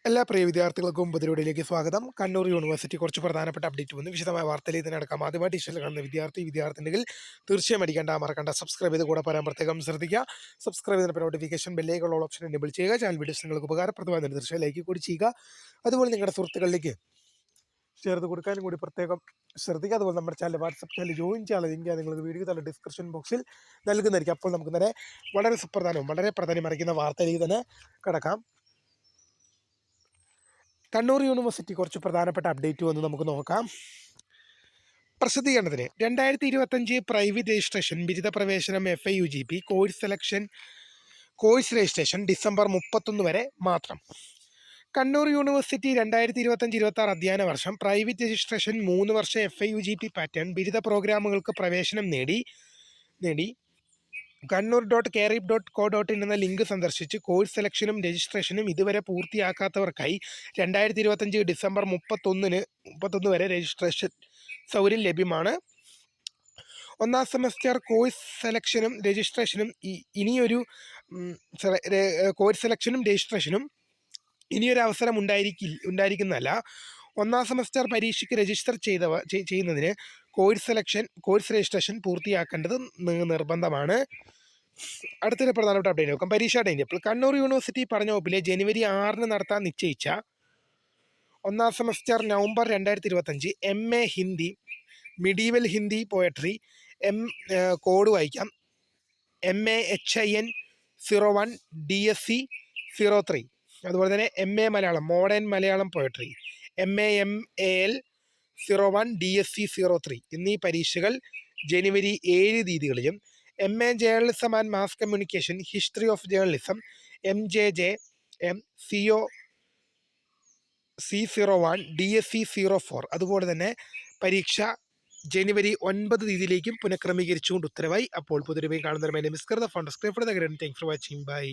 എല്ലാ പ്രിയ വിദ്യാർത്ഥികൾക്കും പുതിയൊരുവിലേക്ക് സ്വാഗതം. കണ്ണൂർ യൂണിവേഴ്സിറ്റി കുറച്ച് പ്രധാനപ്പെട്ട അപ്ഡേറ്റ് വന്നു. വിശദമായ വാർത്തയിലേക്ക് തന്നെ നടക്കാം. ആദ്യമായിട്ട് ഈ ചാനൽ കാണുന്ന വിദ്യാർത്ഥിനികൾ തീർച്ചയായും മറക്കണ്ട സബ്സ്ക്രൈബ് ചെയ്ത് കൂടെ പറയാൻ പ്രത്യേകം ശ്രദ്ധിക്കുക. സബ്സ്ക്രൈബ് ചെയ്തപ്പോൾ നോട്ടിഫിക്കേഷൻ ബെല്ലേക്കുള്ള ഓപ്ഷൻ എനേബിൾ ചെയ്യുക. ചാനൽ വീഡിയോസ് നിങ്ങൾക്ക് ഉപകാരപ്രദമായ തീർച്ചയായും ലൈക്ക് കൂടി ചെയ്യുക. അതുപോലെ നിങ്ങളുടെ സുഹൃത്തുക്കളിലേക്ക് ഷെയർ കൊടുക്കാനും കൂടി പ്രത്യേകം ശ്രദ്ധിക്കുക. അതുപോലെ നമ്മുടെ ചാനൽ വാട്സപ്പ് ചാനൽ ജോയിൻ ചെയ്യാനുള്ള ലിങ്ക് നിങ്ങൾക്ക് വീഡിയോ തന്നെ ഡിസ്ക്രിപ്ഷൻ ബോക്സിൽ നൽകുന്നതായിരിക്കും. അപ്പോൾ നമുക്ക് തന്നെ വളരെ സുപ്രധാനവും വളരെ പ്രാധാന്യമറിയിക്കുന്ന വാർത്തയിലേക്ക് തന്നെ കിടക്കാം. കണ്ണൂർ യൂണിവേഴ്സിറ്റി കുറച്ച് പ്രധാനപ്പെട്ട അപ്ഡേറ്റ് വന്ന് നമുക്ക് നോക്കാം. പ്രസിദ്ധീകരണത്തിന് 2025 പ്രൈവറ്റ് രജിസ്ട്രേഷൻ ബിരുദ പ്രവേശനം FIUGP course selection course registration December 31 വരെ മാത്രം. കണ്ണൂർ യൂണിവേഴ്സിറ്റി 2025-26 അധ്യയന വർഷം പ്രൈവറ്റ് രജിസ്ട്രേഷൻ 3 വർഷ FIUGP പാറ്റേൺ ബിരുദ പ്രോഗ്രാമുകൾക്ക് പ്രവേശനം നേടി kannur.carib.co.in എന്ന ലിങ്ക് സന്ദർശിച്ച് കോഴ്സ് സെലക്ഷനും രജിസ്ട്രേഷനും ഇതുവരെ പൂർത്തിയാക്കാത്തവർക്കായി 2025 ഡിസംബർ 31 വരെ രജിസ്ട്രേഷൻ സൗകര്യം ലഭ്യമാണ്. ഒന്നാം സെമസ്റ്റർ കോഴ്സ് സെലക്ഷനും രജിസ്ട്രേഷനും ഇനിയൊരു അവസരം ഉണ്ടായിരിക്കുന്നതല്ല. ഒന്നാം സെമസ്റ്റർ പരീക്ഷയ്ക്ക് രജിസ്റ്റർ ചെയ്യുന്നതിന് കോഴ്സ് രജിസ്ട്രേഷൻ പൂർത്തിയാക്കേണ്ടത് നിർബന്ധമാണ്. അടുത്തൊരു പ്രധാനപ്പെട്ട അപ്ഡേറ്റ് നോക്കാം. പരീക്ഷാ ടൈം ടേബിൾ. കണ്ണൂർ യൂണിവേഴ്സിറ്റി പഠന വകുപ്പിലെ ജനുവരി 6 നടത്താൻ നിശ്ചയിച്ച ഒന്നാം semester November 2025 MA Hindi, medieval Hindi poetry, code വായിക്കാം, MA HIN 01 DSC 03, അതുപോലെ തന്നെ MA Malayalam modern Malayalam poetry, MA MAL 01 DSC 03 എന്നീ പരീക്ഷകൾ ജനുവരി 7 തീയതികളിലും MA journalism and mass communication history of journalism MJJM C01 DSC 04 അതുപോലെ തന്നെ പരീക്ഷ ജനുവരി 9 തീയതിയിലേക്കും പുനഃക്രമീകരിച്ചുകൊണ്ട് ഉത്തരവായി. അപ്പോൾ പുതിയൊരു കാണുന്നവരുമായി നമസ്കാരം. Thanks for watching. ബൈ.